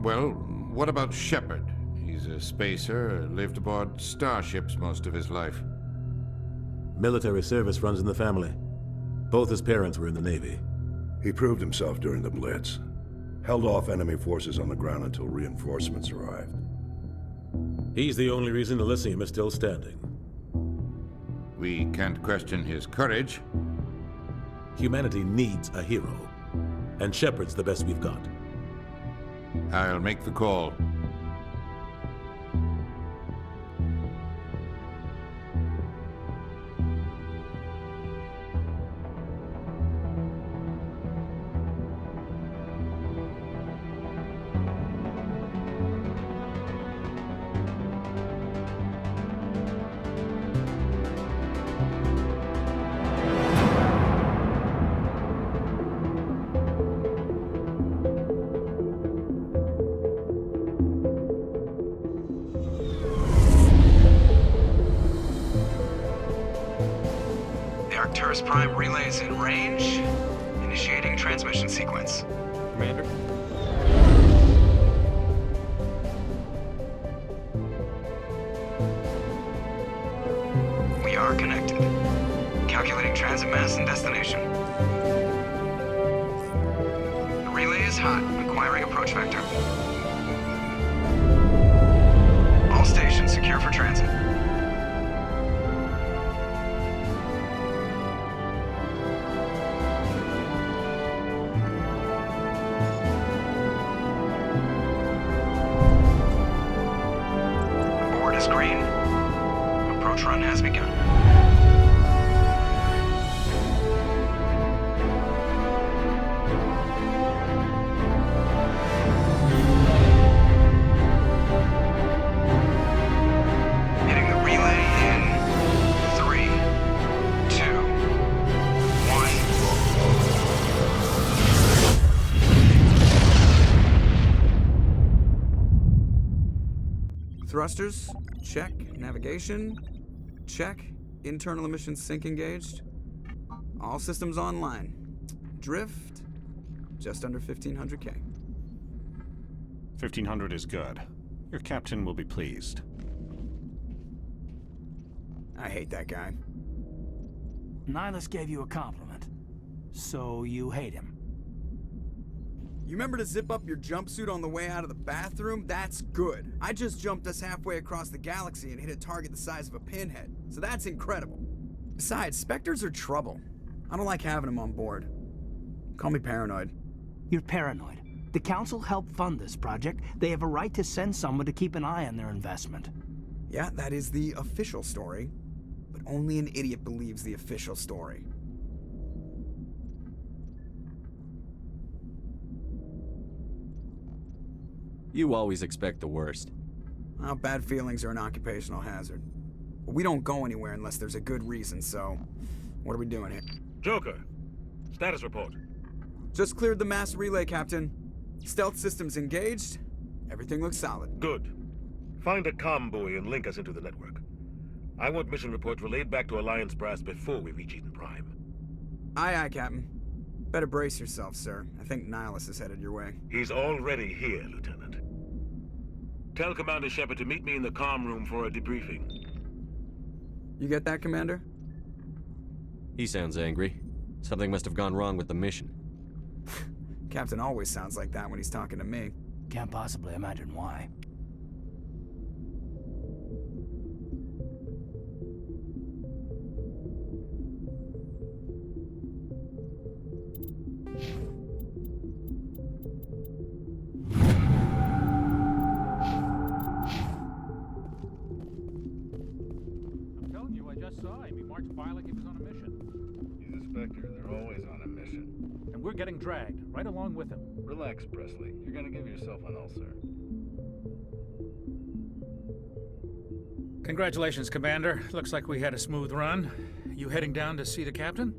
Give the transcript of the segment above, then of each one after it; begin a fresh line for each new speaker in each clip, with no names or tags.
Well, what about Shepard? He's a spacer, lived aboard starships most of his life.
Military service runs in the family. Both his parents were in the Navy.
He proved himself during the Blitz. Held off enemy forces on the ground until reinforcements arrived.
He's the only reason Elysium is still standing.
We can't question his courage.
Humanity needs a hero. And Shepard's the best we've got.
I'll make the call.
Arcturus Prime relays in range. Initiating transmission sequence.
Commander?
We are connected. Calculating transit mass and destination. The relay is hot. Acquiring approach vector. All stations secure for transit. Green. Approach run has begun. Hitting the relay in 3, 2, 1. Thrusters. Check. Navigation. Check. Internal emissions sync engaged. All systems online. Drift. Just under 1500K.
1500 is good. Your captain will be pleased.
I hate that guy.
Nihilus gave you a compliment. So you hate him.
You remember to zip up your jumpsuit on the way out of the bathroom? That's good. I just jumped us halfway across the galaxy and hit a target the size of a pinhead. So that's incredible. Besides, Spectres are trouble. I don't like having them on board. Call me paranoid.
You're paranoid. The Council helped fund this project. They have a right to send someone to keep an eye on their investment.
Yeah, that is the official story. But only an idiot believes the official story.
You always expect the worst.
Well, bad feelings are an occupational hazard. But we don't go anywhere unless there's a good reason, so... What are we doing here?
Joker, status report.
Just cleared the mass relay, Captain. Stealth systems engaged. Everything looks solid.
Good. Find a comm buoy and link us into the network. I want mission reports relayed back to Alliance Brass before we reach Eden Prime.
Aye, aye, Captain. Better brace yourself, sir. I think Nihilus is headed your way.
He's already here, Lieutenant. Tell Commander Shepard to meet me in the comm room for a debriefing.
You get that, Commander?
He sounds angry. Something must have gone wrong with the mission.
Captain always sounds like that when he's talking to me.
Can't possibly imagine why.
We're getting dragged, right along with him.
Relax, Presley. You're gonna give yourself an ulcer.
Congratulations, Commander. Looks like we had a smooth run. You heading down to see the captain?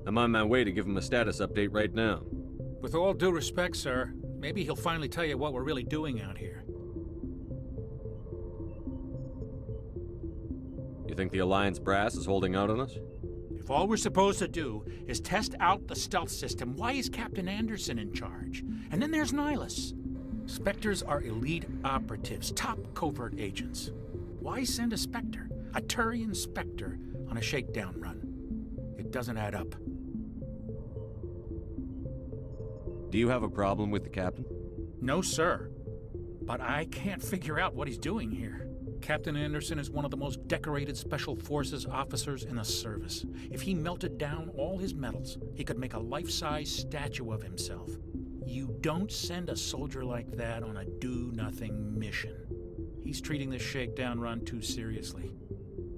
I'm on my way to give him a status update right now.
With all due respect, sir, maybe he'll finally tell you what we're really doing out here.
You think the Alliance brass is holding out on us?
If all we're supposed to do is test out the stealth system, why is Captain Anderson in charge? And then there's Nihilus. Spectres are elite operatives, top covert agents. Why send a Spectre, a Turian Spectre, on a shakedown run? It doesn't add up.
Do you have a problem with the captain?
No, sir. But I can't figure out what he's doing here. Captain Anderson is one of the most decorated Special Forces officers in the service. If he melted down all his medals, he could make a life-size statue of himself. You don't send a soldier like that on a do-nothing mission. He's treating this shakedown run too seriously.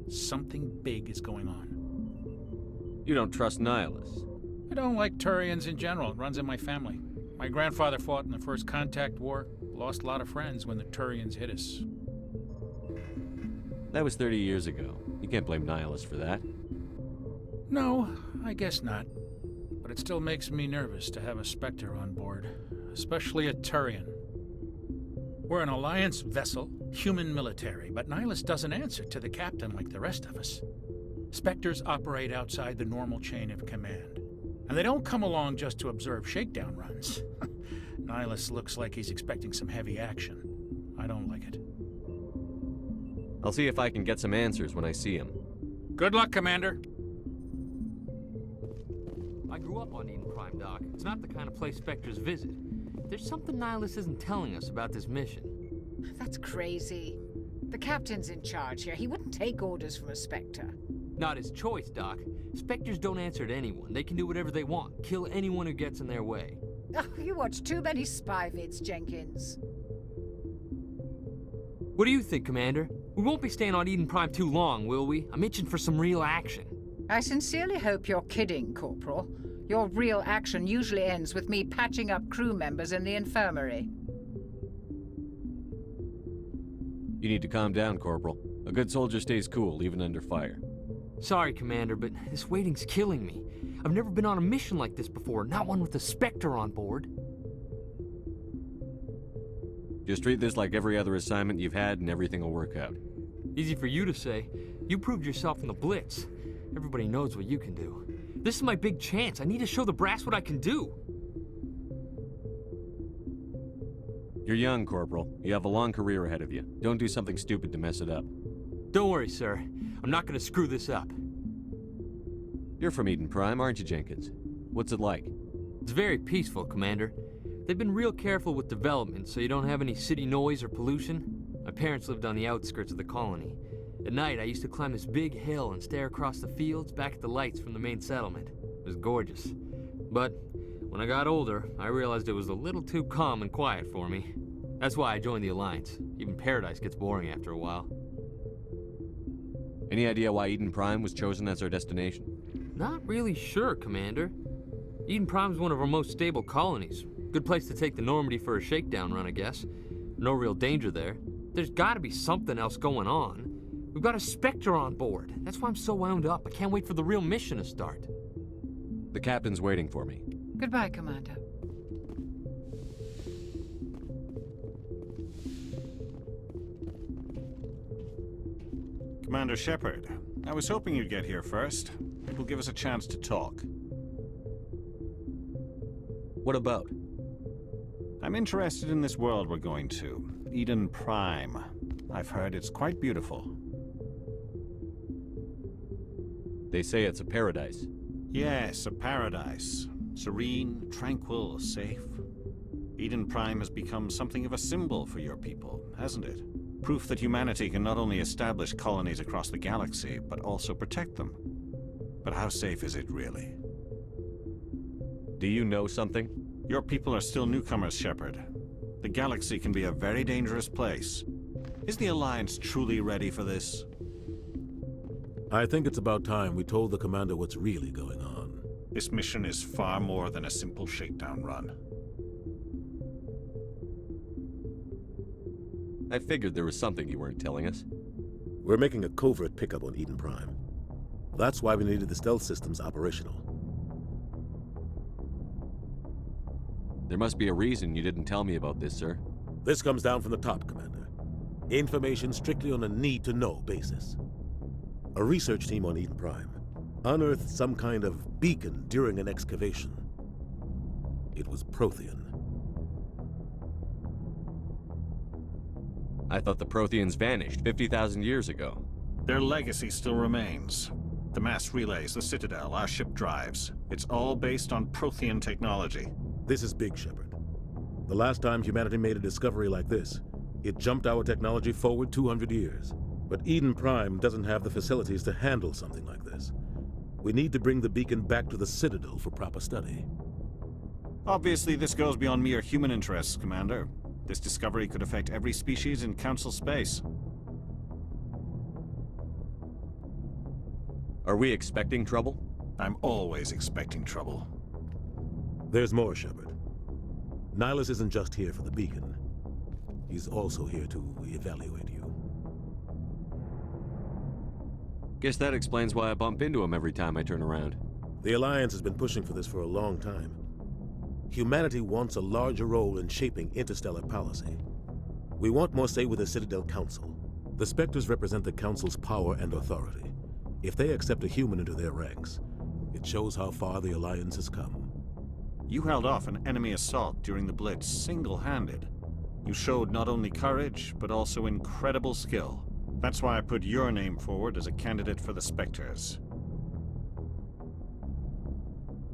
Something big is going on.
You don't trust Nihilus?
I don't like Turians in general. It runs in my family. My grandfather fought in the First Contact War, lost a lot of friends when the Turians hit us.
That was 30 years ago. You can't blame Nihilus for that.
No, I guess not. But it still makes me nervous to have a Spectre on board, especially a Turian. We're an Alliance vessel, human military, but Nihilus doesn't answer to the captain like the rest of us. Spectres operate outside the normal chain of command. And they don't come along just to observe shakedown runs. Nihilus looks like he's expecting some heavy action. I don't like it.
I'll see if I can get some answers when I see him.
Good luck, Commander.
I grew up on Eden Prime, Doc. It's not the kind of place Spectres visit. There's something Nihilus isn't telling us about this mission.
That's crazy. The captain's in charge here. He wouldn't take orders from a Spectre.
Not his choice, Doc. Spectres don't answer to anyone. They can do whatever they want. Kill anyone who gets in their way.
Oh, you watch too many spy vids, Jenkins.
What do you think, Commander? We won't be staying on Eden Prime too long, will we? I'm itching for some real action.
I sincerely hope you're kidding, Corporal. Your real action usually ends with me patching up crew members in the infirmary.
You need to calm down, Corporal. A good soldier stays cool, even under fire.
Sorry, Commander, but this waiting's killing me. I've never been on a mission like this before, not one with a Spectre on board.
Just treat this like every other assignment you've had and everything will work out.
Easy for you to say. You proved yourself in the Blitz. Everybody knows what you can do. This is my big chance. I need to show the brass what I can do.
You're young, Corporal. You have a long career ahead of you. Don't do something stupid to mess it up.
Don't worry, sir. I'm not gonna screw this up.
You're from Eden Prime, aren't you, Jenkins? What's it like?
It's very peaceful, Commander. They've been real careful with development, so you don't have any city noise or pollution. My parents lived on the outskirts of the colony. At night, I used to climb this big hill and stare across the fields back at the lights from the main settlement. It was gorgeous. But when I got older, I realized it was a little too calm and quiet for me. That's why I joined the Alliance. Even Paradise gets boring after a while.
Any idea why Eden Prime was chosen as our destination?
Not really sure, Commander. Eden Prime's one of our most stable colonies. Good place to take the Normandy for a shakedown run, I guess. No real danger there. There's gotta be something else going on. We've got a Spectre on board. That's why I'm so wound up. I can't wait for the real mission to start.
The captain's waiting for me.
Goodbye, Commander.
Commander Shepard, I was hoping you'd get here first. It will give us a chance to talk.
What about?
I'm interested in this world we're going to, Eden Prime. I've heard it's quite beautiful.
They say it's a paradise.
Yes, a paradise. Serene, tranquil, safe. Eden Prime has become something of a symbol for your people, hasn't it? Proof that humanity can not only establish colonies across the galaxy, but also protect them. But how safe is it really?
Do you know something?
Your people are still newcomers, Shepard. The galaxy can be a very dangerous place. Is the Alliance truly ready for this?
I think it's about time we told the commander what's really going on.
This mission is far more than a simple shakedown run.
I figured there was something you weren't telling us.
We're making a covert pickup on Eden Prime. That's why we needed the stealth systems operational.
There must be a reason you didn't tell me about this, sir.
This comes down from the top, Commander. Information strictly on a need-to-know basis. A research team on Eden Prime unearthed some kind of beacon during an excavation. It was Prothean.
I thought the Protheans vanished 50,000 years ago.
Their legacy still remains. The mass relays, the Citadel, our ship drives. It's all based on Prothean technology.
This is big, Shepard. The last time humanity made a discovery like this, it jumped our technology forward 200 years. But Eden Prime doesn't have the facilities to handle something like this. We need to bring the beacon back to the Citadel for proper study.
Obviously, this goes beyond mere human interests, Commander. This discovery could affect every species in Council space.
Are we expecting trouble?
I'm always expecting trouble.
There's more, Shepard. Nihilus isn't just here for the beacon. He's also here to evaluate you.
Guess that explains why I bump into him every time I turn around.
The Alliance has been pushing for this for a long time. Humanity wants a larger role in shaping interstellar policy. We want more say with the Citadel Council. The Spectres represent the Council's power and authority. If they accept a human into their ranks, it shows how far the Alliance has come.
You held off an enemy assault during the Blitz single-handed. You showed not only courage, but also incredible skill. That's why I put your name forward as a candidate for the Spectres.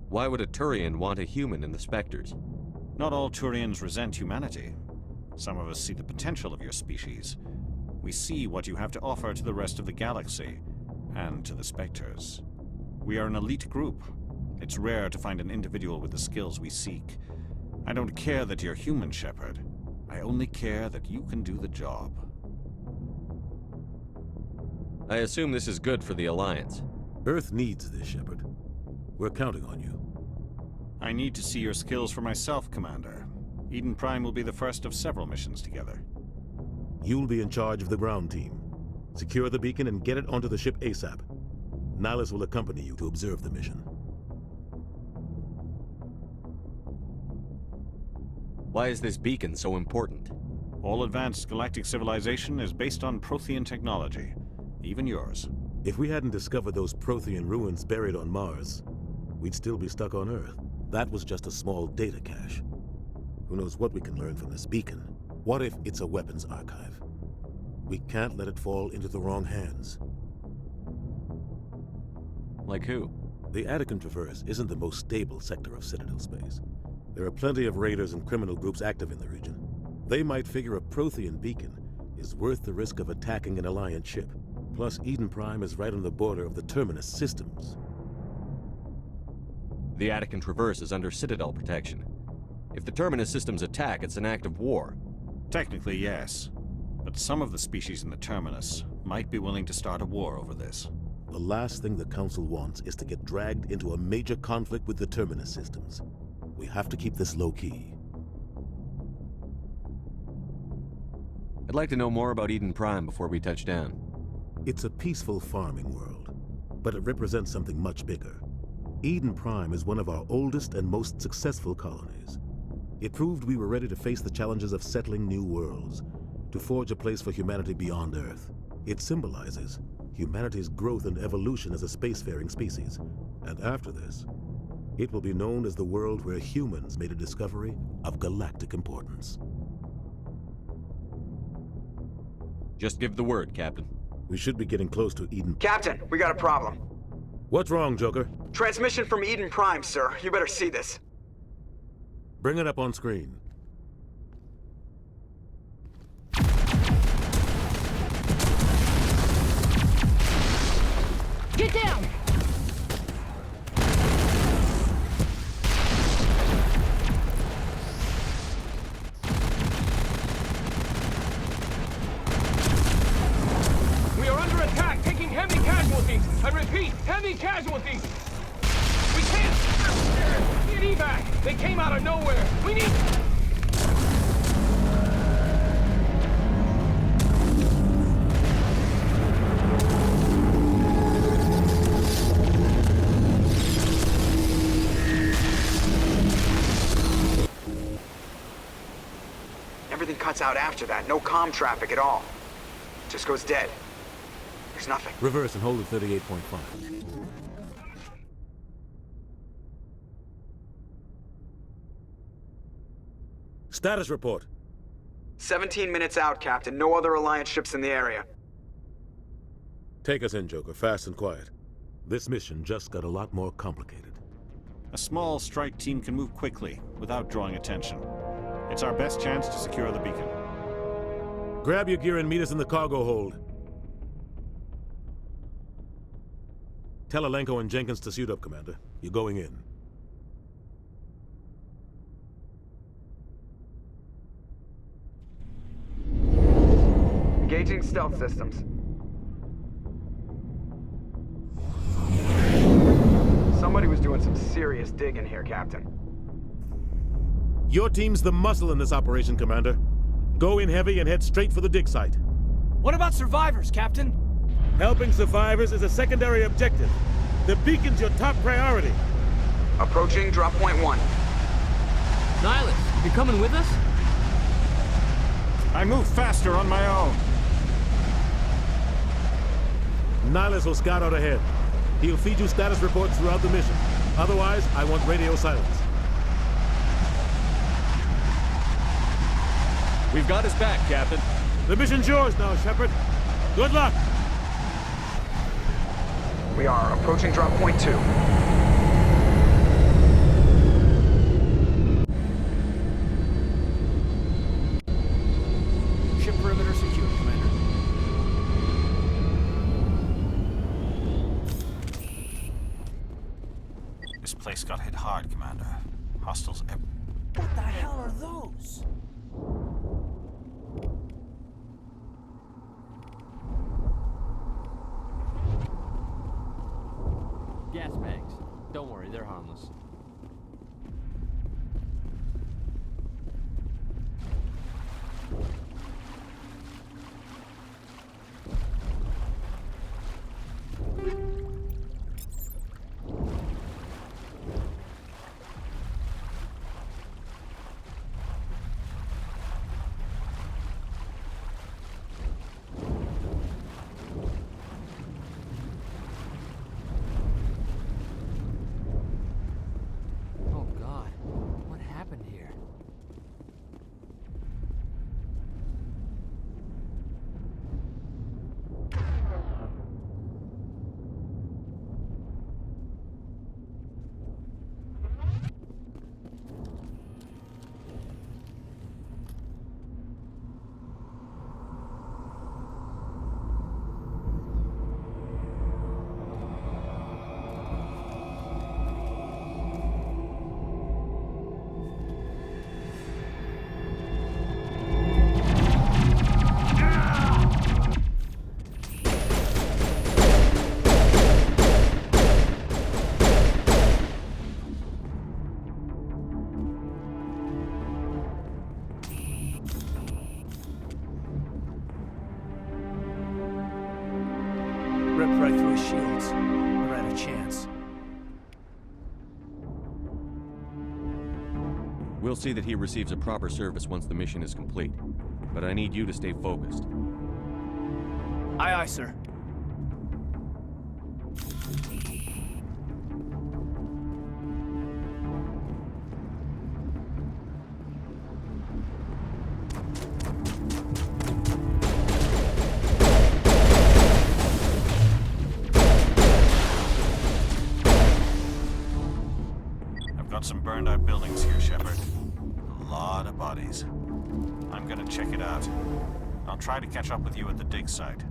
Why would a Turian want a human in the Spectres?
Not all Turians resent humanity. Some of us see the potential of your species. We see what you have to offer to the rest of the galaxy, and to the Spectres. We are an elite group. It's rare to find an individual with the skills we seek. I don't care that you're human, Shepard. I only care that you can do the job.
I assume this is good for the Alliance.
Earth needs this, Shepard. We're counting on you.
I need to see your skills for myself, Commander. Eden Prime will be the first of several missions together.
You'll be in charge of the ground team. Secure the beacon and get it onto the ship ASAP. Nihilus will accompany you to observe the mission.
Why is this beacon so important?
All advanced galactic civilization is based on Prothean technology. Even yours.
If we hadn't discovered those Prothean ruins buried on Mars, we'd still be stuck on Earth. That was just a small data cache. Who knows what we can learn from this beacon? What if it's a weapons archive? We can't let it fall into the wrong hands.
Like who?
The Attican Traverse isn't the most stable sector of Citadel space. There are plenty of raiders and criminal groups active in the region. They might figure a Prothean beacon is worth the risk of attacking an Alliance ship. Plus, Eden Prime is right on the border of the Terminus systems.
The Attican Traverse is under Citadel protection. If the Terminus systems attack, it's an act of war.
Technically, yes. But some of the species in the Terminus might be willing to start a war over this.
The last thing the Council wants is to get dragged into a major conflict with the Terminus systems. We have to keep this low-key.
I'd like to know more about Eden Prime before we touch down.
It's a peaceful farming world, but it represents something much bigger. Eden Prime is one of our oldest and most successful colonies. It proved we were ready to face the challenges of settling new worlds, to forge a place for humanity beyond Earth. It symbolizes humanity's growth and evolution as a spacefaring species. And after this, it will be known as the world where humans made a discovery of galactic importance.
Just give the word, Captain.
We should be getting close to Eden.
Captain, we got a problem.
What's wrong, Joker?
Transmission from Eden Prime, sir. You better see this.
Bring it up on screen.
Get down!
We are under attack, taking heavy casualties. I repeat, heavy casualties. We can't. Need evac. They came out of nowhere. We need.
Everything cuts out after that. No comm traffic at all. Just goes dead. There's nothing.
Reverse and hold at 38.5. Status report.
17 minutes out, Captain. No other Alliance ships in the area.
Take us in, Joker, fast and quiet. This mission just got a lot more complicated.
A small strike team can move quickly, without drawing attention. It's our best chance to secure the beacon.
Grab your gear and meet us in the cargo hold. Tell Alenko and Jenkins to suit up, Commander. You're going in.
Engaging stealth systems. Somebody was doing some serious digging here, Captain.
Your team's the muscle in this operation, Commander. Go in heavy and head straight for the dig site.
What about survivors, Captain?
Helping survivors is a secondary objective. The beacon's your top priority.
Approaching drop point 1.
Nihilus, you coming with us?
I move faster on my own.
Nihilus will scout out ahead. He'll feed you status reports throughout the mission. Otherwise, I want radio silence.
We've got his back, Captain.
The mission's yours now, Shepard. Good luck!
We are approaching drop point 2.
Ship perimeter secure, Commander.
This place got hit hard, Commander. Hostiles everywhere.
What the hell are those?
Gas bags. Don't worry, they're harmless.
Ripped right through his shields. Never had a chance.
We'll see that he receives a proper service once the mission is complete. But I need you to stay focused.
Aye, aye, sir.
Some burned out buildings here, Shepard. A lot of bodies. I'm gonna check it out. I'll try to catch up with you at the dig site.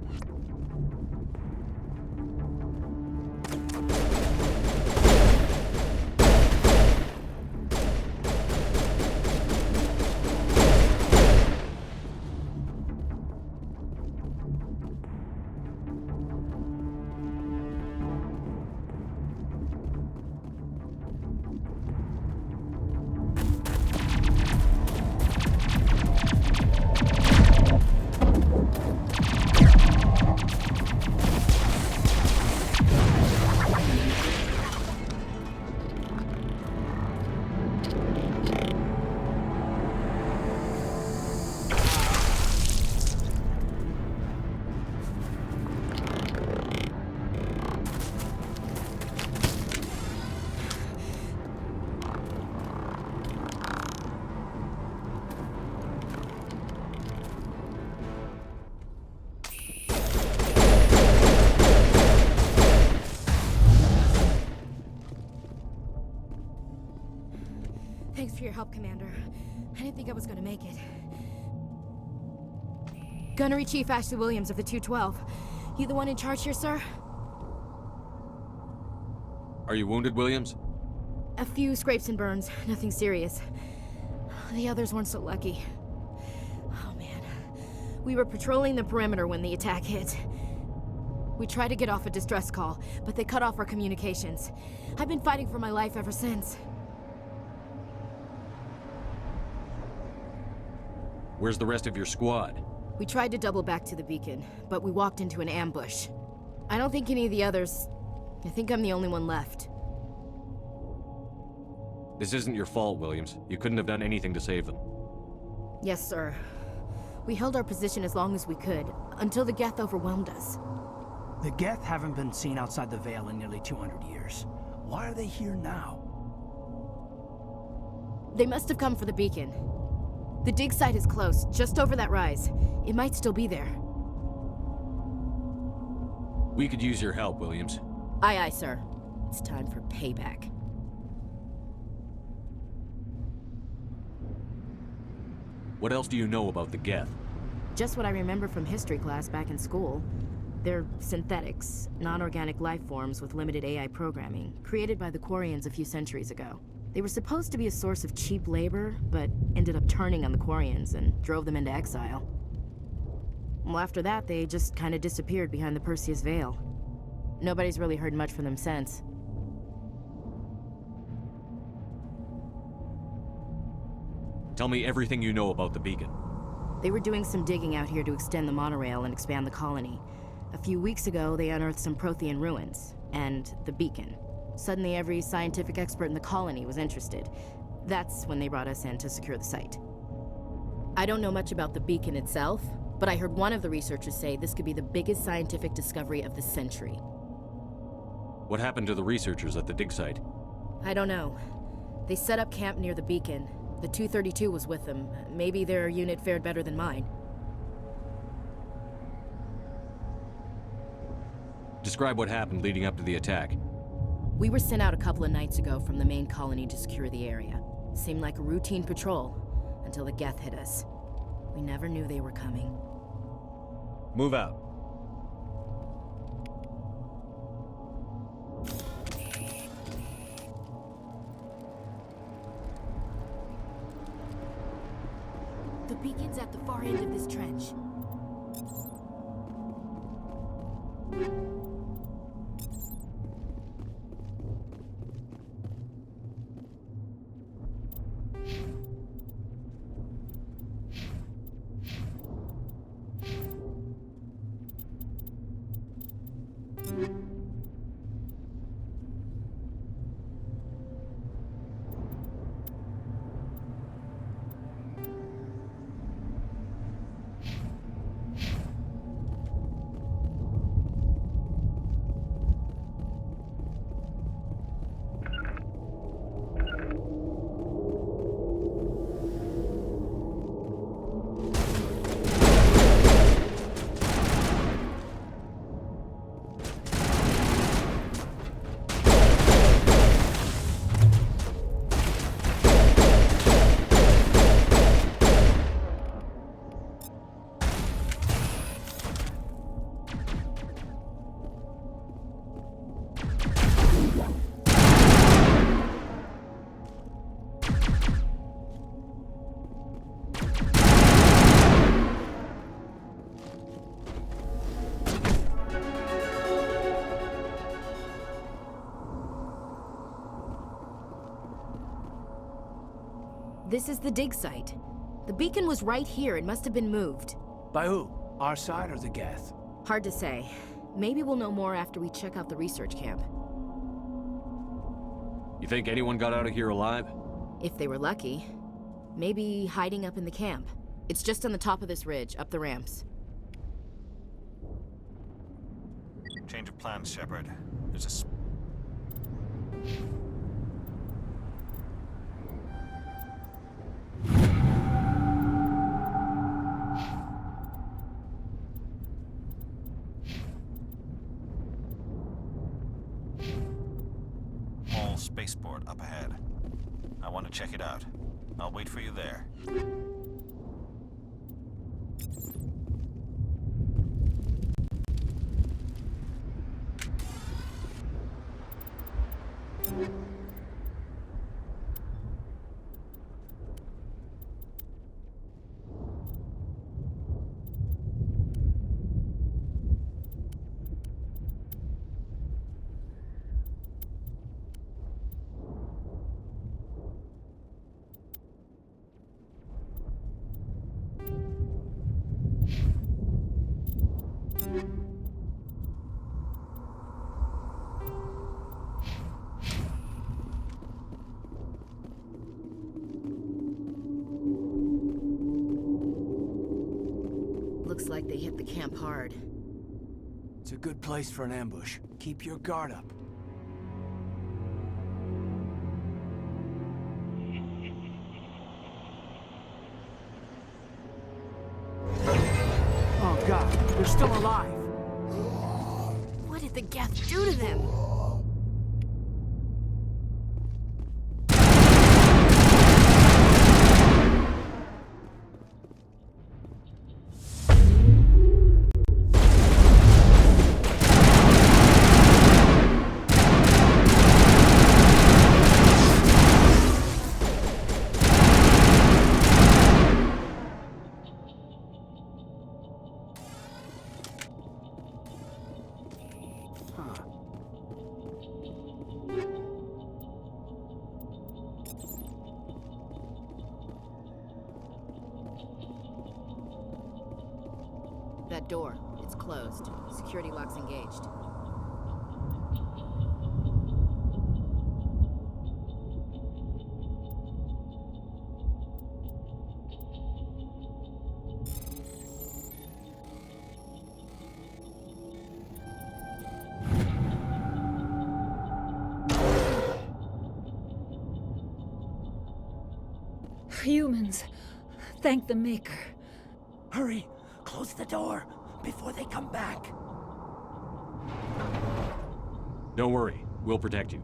Thanks for your help, Commander. I didn't think I was gonna make it. Gunnery Chief Ashley Williams of the 212. You the one in charge here, sir?
Are you wounded, Williams?
A few scrapes and burns, nothing serious. The others weren't so lucky. Oh man. We were patrolling the perimeter when the attack hit. We tried to get off a distress call, but they cut off our communications. I've been fighting for my life ever since.
Where's the rest of your squad?
We tried to double back to the beacon, but we walked into an ambush. I don't think any of the others... I think I'm the only one left.
This isn't your fault, Williams. You couldn't have done anything to save them.
Yes, sir. We held our position as long as we could, until the Geth overwhelmed us.
The Geth haven't been seen outside the Veil in nearly 200 years. Why are they here now?
They must have come for the beacon. The dig site is close, just over that rise. It might still be there.
We could use your help, Williams.
Aye, aye, sir. It's time for payback.
What else do you know about the Geth?
Just what I remember from history class back in school. They're synthetics, non-organic life forms with limited AI programming, created by the Quarians a few centuries ago. They were supposed to be a source of cheap labor, but ended up turning on the Quarians and drove them into exile. Well, after that, they just kind of disappeared behind the Perseus Veil. Nobody's really heard much from them since.
Tell me everything you know about the beacon.
They were doing some digging out here to extend the monorail and expand the colony. A few weeks ago, they unearthed some Prothean ruins, and the beacon. Suddenly, every scientific expert in the colony was interested. That's when they brought us in to secure the site. I don't know much about the beacon itself, but I heard one of the researchers say this could be the biggest scientific discovery of the century.
What happened to the researchers at the dig site?
I don't know. They set up camp near the beacon. The 232 was with them. Maybe their unit fared better than mine.
Describe what happened leading up to the attack.
We were sent out a couple of nights ago from the main colony to secure the area. Seemed like a routine patrol, until the Geth hit us. We never knew they were coming.
Move out.
The beacon's at the far end of this trench. This is the dig site. The beacon was right here. It must have been moved.
By who? Our side or the Geth?
Hard to say. Maybe we'll know more after we check out the research camp.
You think anyone got out of here alive?
If they were lucky. Maybe hiding up in the camp. It's just on the top of this ridge, up the ramps.
Change of plans, Shepard. There's a... Small spaceport up ahead. I want to check it out. I'll wait for you there.
Looks like they hit the camp hard.
It's a good place for an ambush. Keep your guard up. Oh god, they're still alive!
What did the Geth do to them? That door, it's closed. Security lock's engaged.
Humans, thank the Maker.
Hurry! Close the door before they come back.
Don't worry, we'll protect you.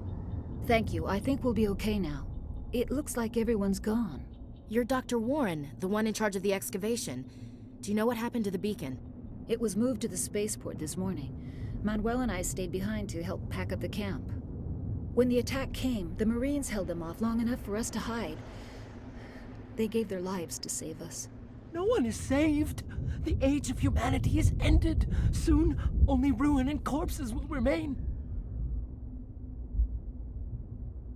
Thank you. I think we'll be okay now. It looks like everyone's gone.
You're Dr. Warren, the one in charge of the excavation. Do you know what happened to the beacon?
It was moved to the spaceport this morning. Manuel and I stayed behind to help pack up the camp. When the attack came, the Marines held them off long enough for us to hide. They gave their lives to save us.
No one is saved. The age of humanity is ended. Soon, only ruin and corpses will remain.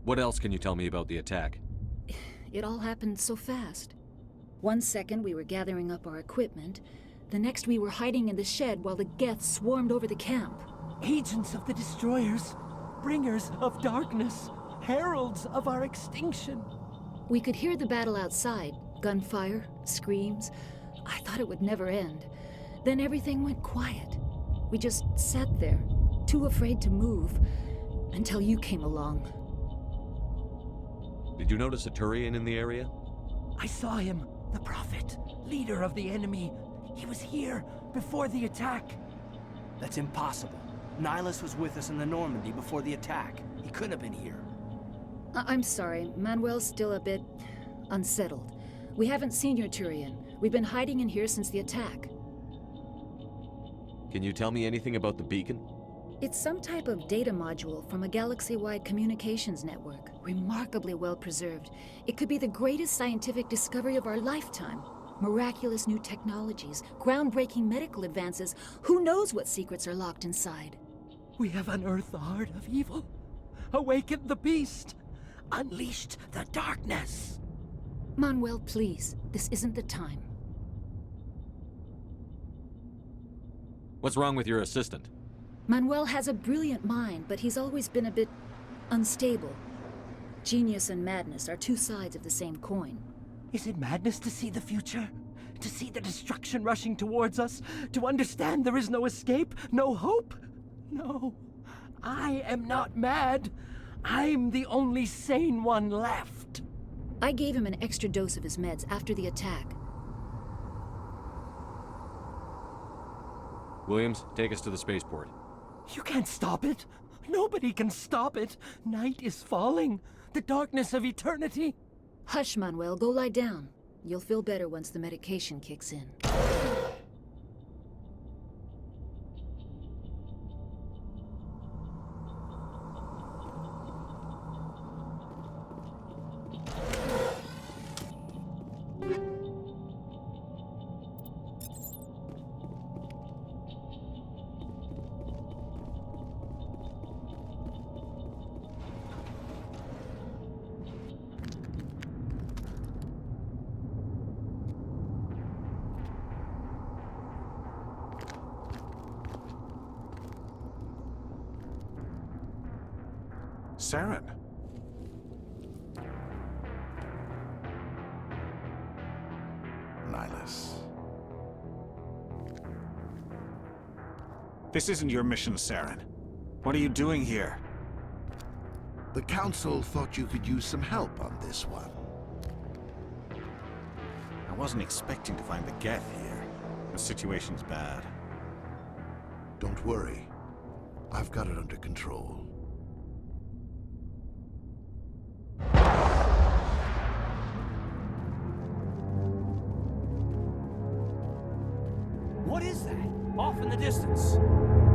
What else can you tell me about the attack?
It all happened so fast. 1 second we were gathering up our equipment. The next we were hiding in the shed while the Geth swarmed over the camp.
Agents of the Destroyers. Bringers of darkness. Heralds of our extinction.
We could hear the battle outside. Gunfire, screams. I thought it would never end. Then everything went quiet. We just sat there, too afraid to move, until you came along.
Did you notice a Turian in the area?
I saw him, the Prophet, leader of the enemy. He was here before the attack. That's impossible. Nihilus was with us in the Normandy before the attack. He couldn't have been here.
I'm sorry, Manuel's still a bit unsettled. We haven't seen your Turian. We've been hiding in here since the attack.
Can you tell me anything about the beacon?
It's some type of data module from a galaxy-wide communications network. Remarkably well preserved. It could be the greatest scientific discovery of our lifetime. Miraculous new technologies, groundbreaking medical advances. Who knows what secrets are locked inside?
We have unearthed the heart of evil. Awakened the beast. Unleashed the darkness.
Manuel, please. This isn't the time.
What's wrong with your assistant?
Manuel has a brilliant mind, but he's always been a bit unstable. Genius and madness are two sides of the same coin.
Is it madness to see the future? To see the destruction rushing towards us? To understand there is no escape? No hope? No. I am not mad. I'm the only sane one left.
I gave him an extra dose of his meds after the attack.
Williams, take us to the spaceport.
You can't stop it. Nobody can stop it. Night is falling. The darkness of eternity.
Hush, Manuel. Go lie down. You'll feel better once the medication kicks in.
Saren. Nihilus.
This isn't your mission, Saren. What are you doing here?
The Council thought you could use some help on this one.
I wasn't expecting to find the Geth here. The situation's bad.
Don't worry. I've got it under control.
What is that? Off in the distance.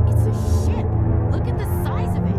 It's a ship. Look at the size of it.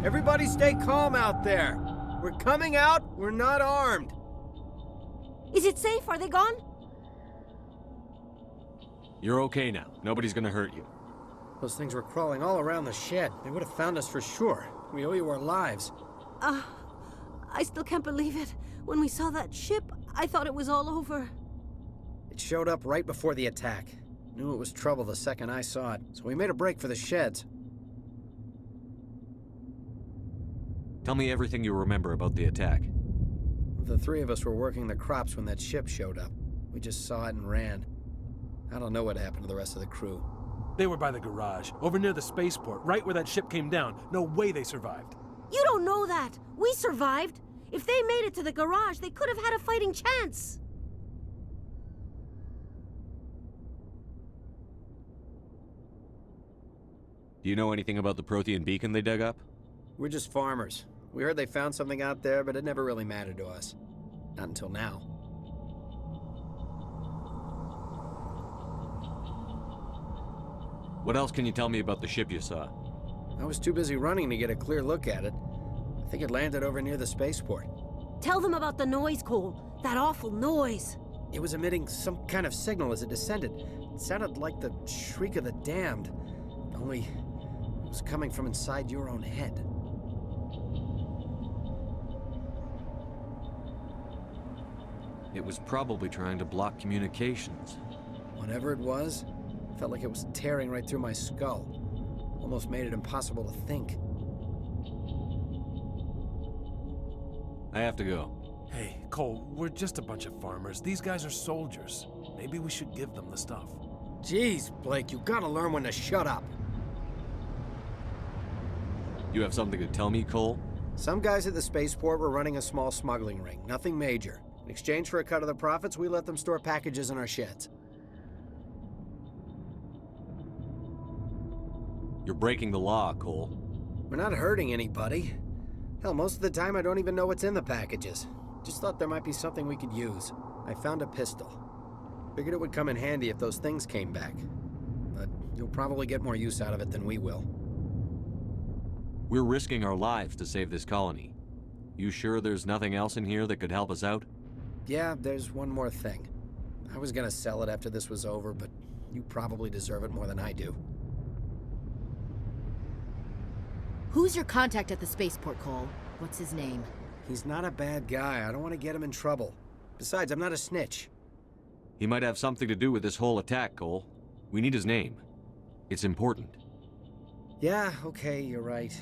Everybody stay calm out there. We're coming out, we're not armed.
Is it safe? Are they gone?
You're okay now. Nobody's gonna hurt you.
Those things were crawling all around the shed. They would have found us for sure. We owe you our lives.
I still can't believe it. When we saw that ship, I thought it was all over.
It showed up right before the attack. Knew it was trouble the second I saw it, so we made a break for the sheds.
Tell me everything you remember about the attack.
The three of us were working the crops when that ship showed up. We just saw it and ran. I don't know what happened to the rest of the crew.
They were by the garage, over near the spaceport, right where that ship came down. No way they survived.
You don't know that. We survived. If they made it to the garage, they could have had a fighting chance.
Do you know anything about the Prothean beacon they dug up?
We're just farmers. We heard they found something out there, but it never really mattered to us. Not until now.
What else can you tell me about the ship you saw?
I was too busy running to get a clear look at it. I think it landed over near the spaceport.
Tell them about the noise, Cole. That awful noise.
It was emitting some kind of signal as it descended. It sounded like the shriek of the damned. Only it was coming from inside your own head.
It was probably trying to block communications.
Whatever it was, felt like it was tearing right through my skull. Almost made it impossible to think.
I have to go.
Hey, Cole, we're just a bunch of farmers. These guys are soldiers. Maybe we should give them the stuff.
Jeez, Blake, you gotta learn when to shut up.
You have something to tell me, Cole?
Some guys at the spaceport were running a small smuggling ring, nothing major. In exchange for a cut of the profits, we let them store packages in our sheds.
You're breaking the law, Cole.
We're not hurting anybody. Hell, most of the time I don't even know what's in the packages. Just thought there might be something we could use. I found a pistol. Figured it would come in handy if those things came back. But you'll probably get more use out of it than we will.
We're risking our lives to save this colony. You sure there's nothing else in here that could help us out?
Yeah, there's one more thing. I was gonna sell it after this was over, but you probably deserve it more than I do.
Who's your contact at the spaceport, Cole? What's his name?
He's not a bad guy. I don't want to get him in trouble. Besides, I'm not a snitch.
He might have something to do with this whole attack, Cole. We need his name. It's important.
Yeah, okay, you're right.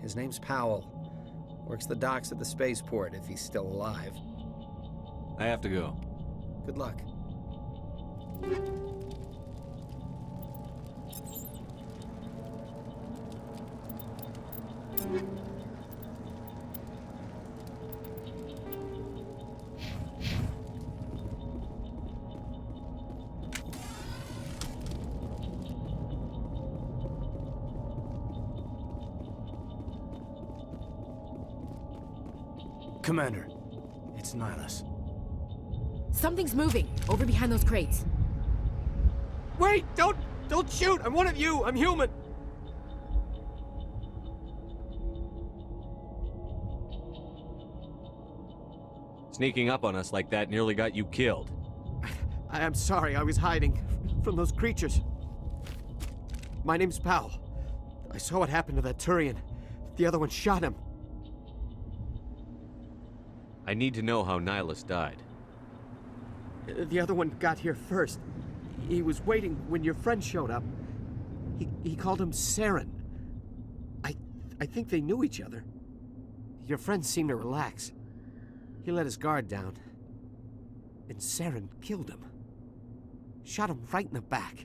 His name's Powell. Works the docks at the spaceport if he's still alive.
I have to go.
Good luck.
Commander, it's Nihilus.
Something's moving, over behind those crates.
Wait! Don't shoot! I'm one of you! I'm human!
Sneaking up on us like that nearly got you killed.
I'm sorry, I was hiding from those creatures. My name's Powell. I saw what happened to that Turian. The other one shot him.
I need to know how Nihilus died.
The other one got here first. He was waiting when your friend showed up. He called him Saren. I think they knew each other. Your friend seemed to relax. He let his guard down. And Saren killed him. Shot him right in the back.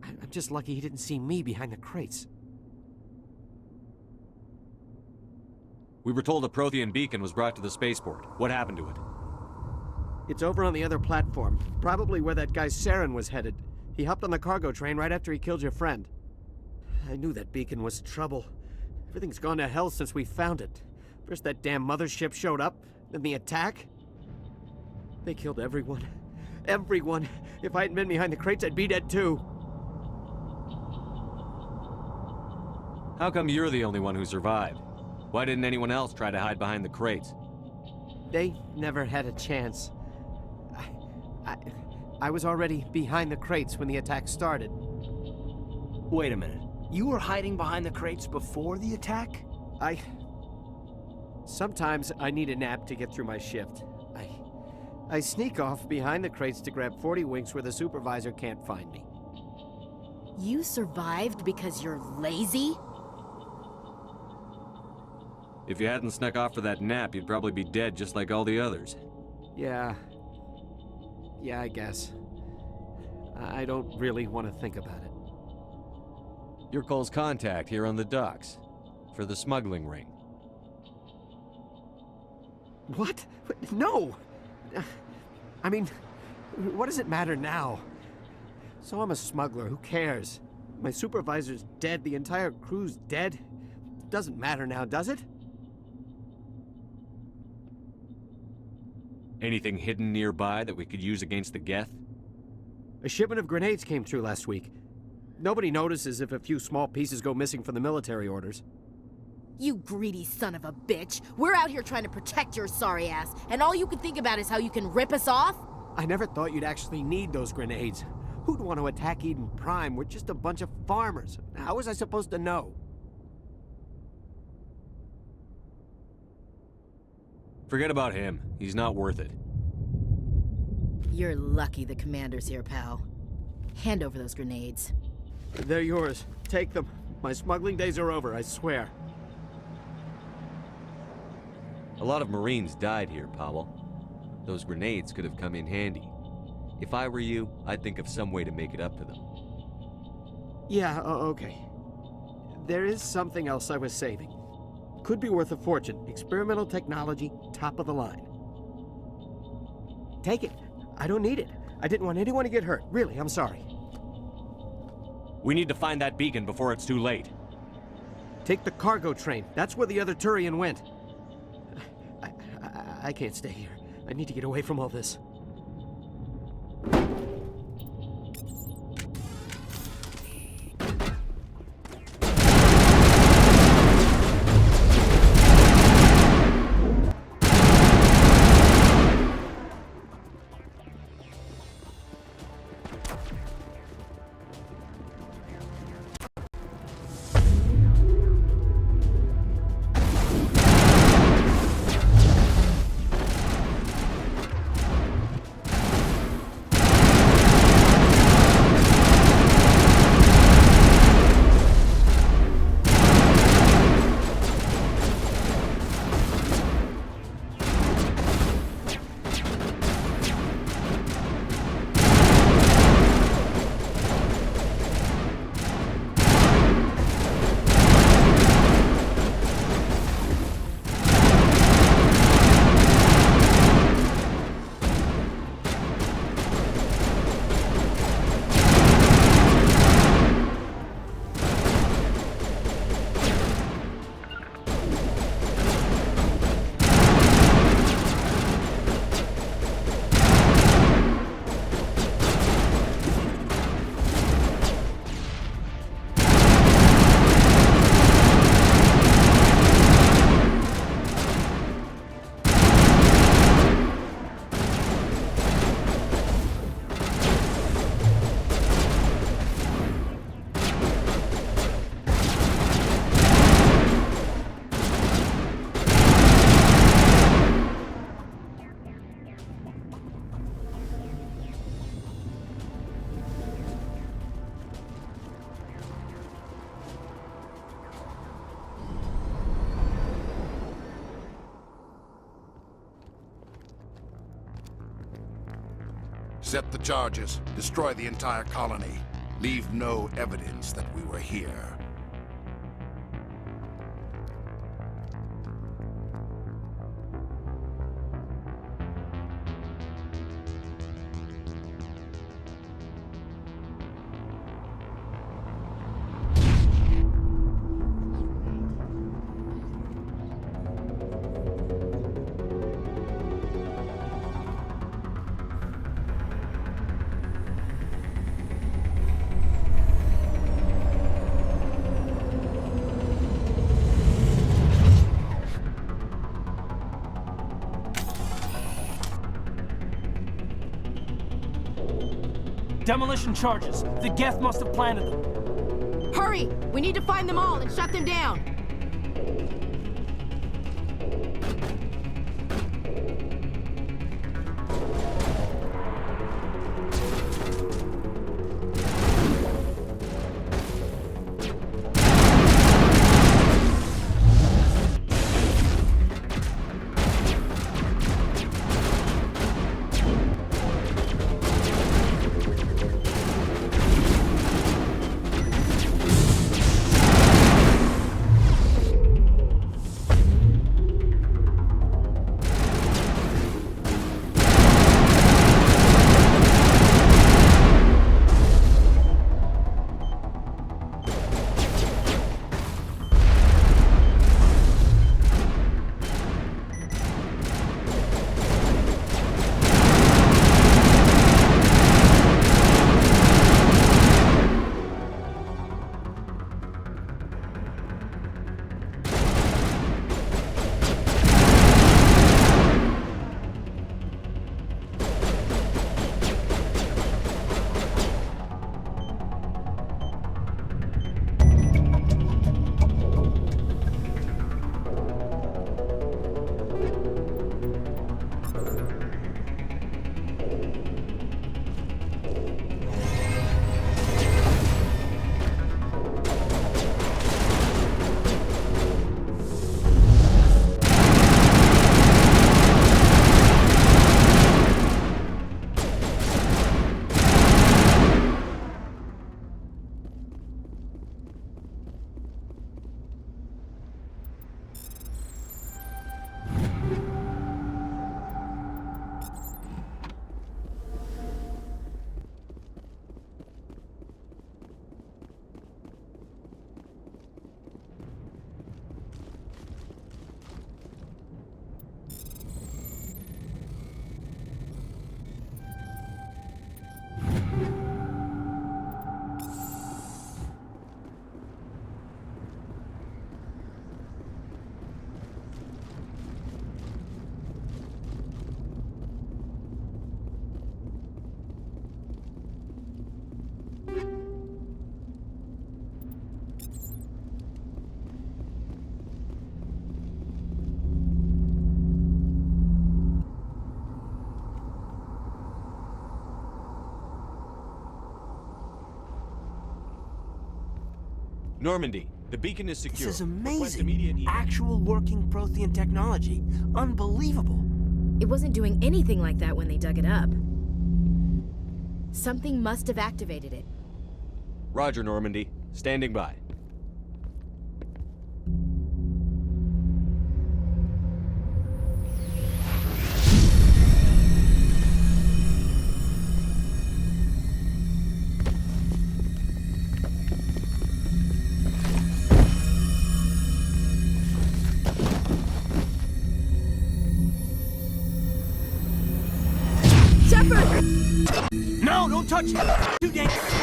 I'm just lucky he didn't see me behind the crates.
We were told a Prothean beacon was brought to the spaceport. What happened to it?
It's over on the other platform. Probably where that guy Saren was headed. He hopped on the cargo train right after he killed your friend. I knew that beacon was trouble. Everything's gone to hell since we found it. First that damn mothership showed up, then the attack. They killed everyone. Everyone. If I hadn't been behind the crates, I'd be dead too.
How come you're the only one who survived? Why didn't anyone else try to hide behind the crates?
They never had a chance. I was already behind the crates when the attack started.
Wait a minute. You were hiding behind the crates before the attack?
Sometimes I need a nap to get through my shift. I sneak off behind the crates to grab 40 winks where the supervisor can't find me.
You survived because you're lazy?
If you hadn't snuck off for that nap, you'd probably be dead just like all the others.
Yeah, I guess. I don't really want to think about it.
You're Cole's contact here on the docks. For the smuggling ring.
What? No! I mean, what does it matter now? So I'm a smuggler, who cares? My supervisor's dead, the entire crew's dead. It doesn't matter now, does it?
Anything hidden nearby that we could use against the Geth?
A shipment of grenades came through last week. Nobody notices if a few small pieces go missing from the military orders.
You greedy son of a bitch! We're out here trying to protect your sorry ass, and all you can think about is how you can rip us off?
I never thought you'd actually need those grenades. Who'd want to attack Eden Prime? We're just a bunch of farmers. How was I supposed to know?
Forget about him. He's not worth it.
You're lucky the commander's here, pal. Hand over those grenades.
They're yours. Take them. My smuggling days are over, I swear.
A lot of Marines died here, Powell. Those grenades could have come in handy. If I were you, I'd think of some way to make it up to them.
Yeah, okay. There is something else I was saving. Could be worth a fortune. Experimental technology, top of the line. Take it. I don't need it. I didn't want anyone to get hurt. Really, I'm sorry.
We need to find that beacon before it's too late.
Take the cargo train. That's where the other Turian went. I can't stay here. I need to get away from all this.
Set the charges. Destroy the entire colony. Leave no evidence that we were here.
Demolition charges. The Geth must have planted them.
Hurry! We need to find them all and shut them down!
Normandy, the beacon is secure.
This is
Request immediate
amazing.
evac.
Actual working Prothean technology. Unbelievable.
It wasn't doing anything like that when they dug it up. Something must have activated it.
Roger, Normandy. Standing by.
No, don't touch it! Too dangerous!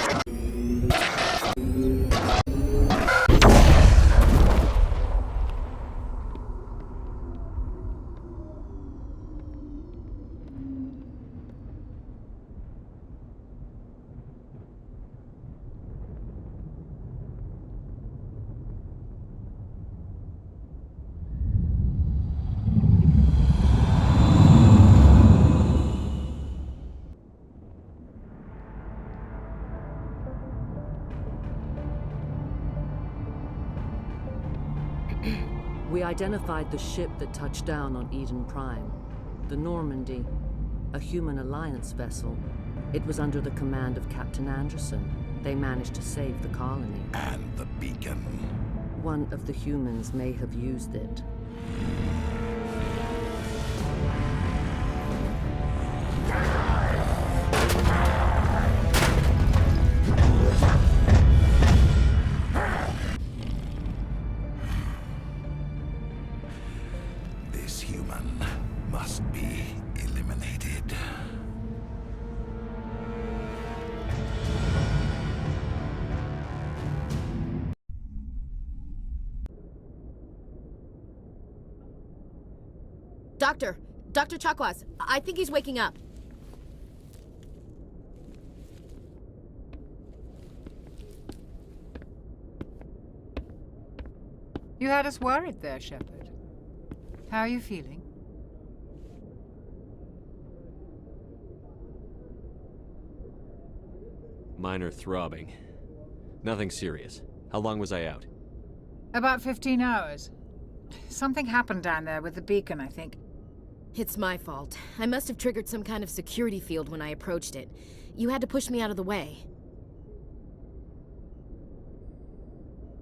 We identified the ship that touched down on Eden Prime. The Normandy, a human alliance vessel. It was under the command of Captain Anderson. They managed to save the colony.
And the beacon.
One of the humans may have used it.
This human must be eliminated.
Dr. Chakwas, I think he's waking up.
You had us worried there, Shepard. How are you feeling?
Minor throbbing. Nothing serious. How long was I out?
About 15 hours. Something happened down there with the beacon, I think.
It's my fault. I must have triggered some kind of security field when I approached it. You had to push me out of the way.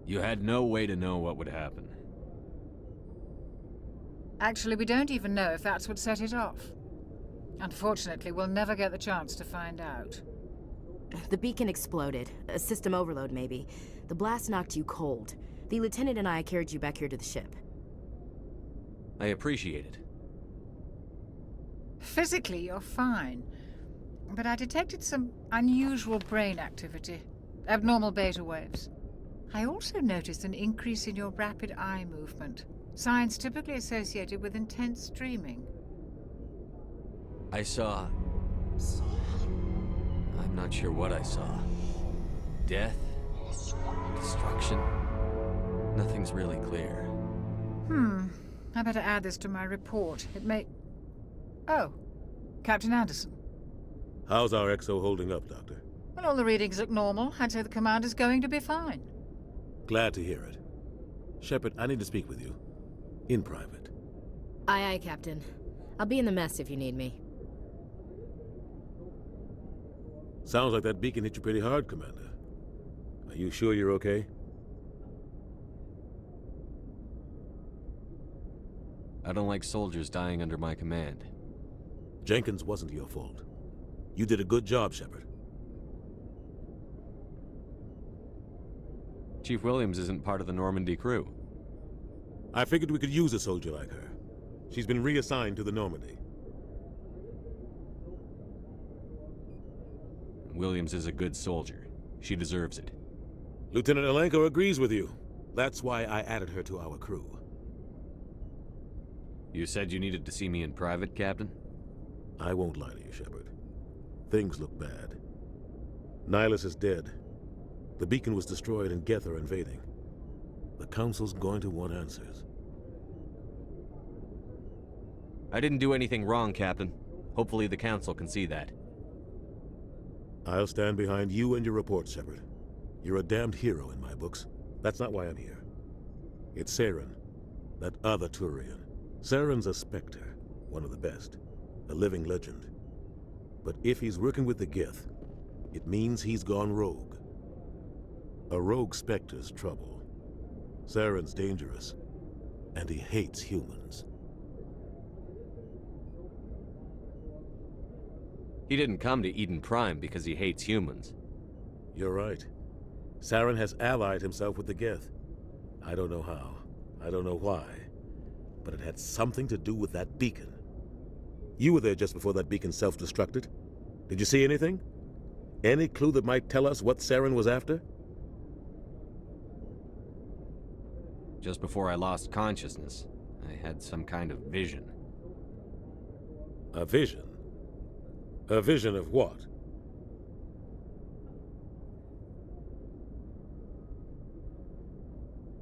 You had no way to know what would happen.
Actually, we don't even know if that's what set it off. Unfortunately, we'll never get the chance to find out.
The beacon exploded. A system overload, maybe. The blast knocked you cold. The lieutenant and I carried you back here to the ship.
I appreciate it.
Physically, you're fine. But I detected some unusual brain activity. Abnormal beta waves. I also noticed an increase in your rapid eye movement. Signs typically associated with intense dreaming.
I saw... I'm not sure what I saw. Death? Destruction? Nothing's really clear.
I better add this to my report. It may... Oh, Captain Anderson.
How's our XO holding up, Doctor?
Well, all the readings look normal. I'd say the commander's going to be fine.
Glad to hear it. Shepard, I need to speak with you. In private.
Aye, Captain. I'll be in the mess if you need me.
Sounds like that beacon hit you pretty hard, Commander. Are you sure you're okay?
I don't like soldiers dying under my command.
Jenkins wasn't your fault. You did a good job, Shepard.
Chief Williams isn't part of the Normandy crew.
I figured we could use a soldier like her. She's been reassigned to the Normandy.
Williams is a good soldier. She deserves it.
Lieutenant Alenko agrees with you. That's why I added her to our crew.
You said you needed to see me in private, Captain?
I won't lie to you, Shepard. Things look bad. Nihilus is dead. The beacon was destroyed and Geth are invading. The Council's going to want answers.
I didn't do anything wrong, Captain. Hopefully the Council can see that.
I'll stand behind you and your report, Shepard. You're a damned hero in my books. That's not why I'm here. It's Saren, that other Turian. Saren's a Spectre, one of the best, a living legend. But if he's working with the Geth, it means he's gone rogue. A rogue Spectre's trouble. Saren's dangerous, and he hates humans.
He didn't come to Eden Prime because he hates humans.
You're right. Saren has allied himself with the Geth. I don't know how. I don't know why. But it had something to do with that beacon. You were there just before that beacon self-destructed. Did you see anything? Any clue that might tell us what Saren was after?
Just before I lost consciousness, I had some kind of vision.
A vision? A vision of what?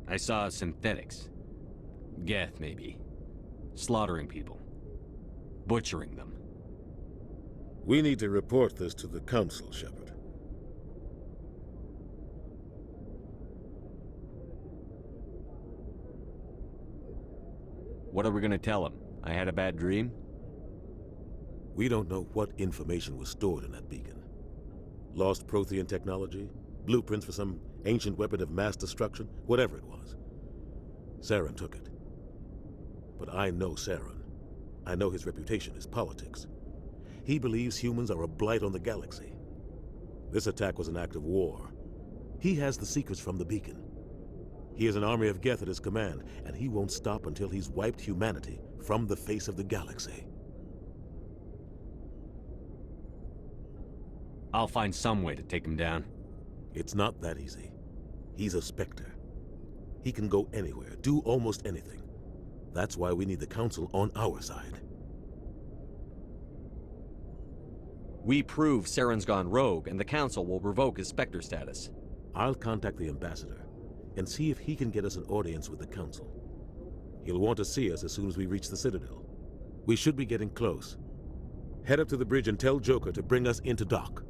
I saw synthetics. Geth, maybe. Slaughtering people. Butchering them.
We need to report this to the Council, Shepard.
What are we gonna tell him? I had a bad dream?
We don't know what information was stored in that beacon. Lost Prothean technology? Blueprints for some ancient weapon of mass destruction? Whatever it was. Saren took it. But I know Saren. I know his reputation is politics. He believes humans are a blight on the galaxy. This attack was an act of war. He has the secrets from the beacon. He has an army of Geth at his command, and he won't stop until he's wiped humanity from the face of the galaxy.
I'll find some way to take him down.
It's not that easy. He's a Spectre. He can go anywhere, do almost anything. That's why we need the Council on our side.
We prove Saren's gone rogue, and the Council will revoke his Spectre status.
I'll contact the Ambassador and see if he can get us an audience with the Council. He'll want to see us as soon as we reach the Citadel. We should be getting close. Head up to the bridge and tell Joker to bring us into dock.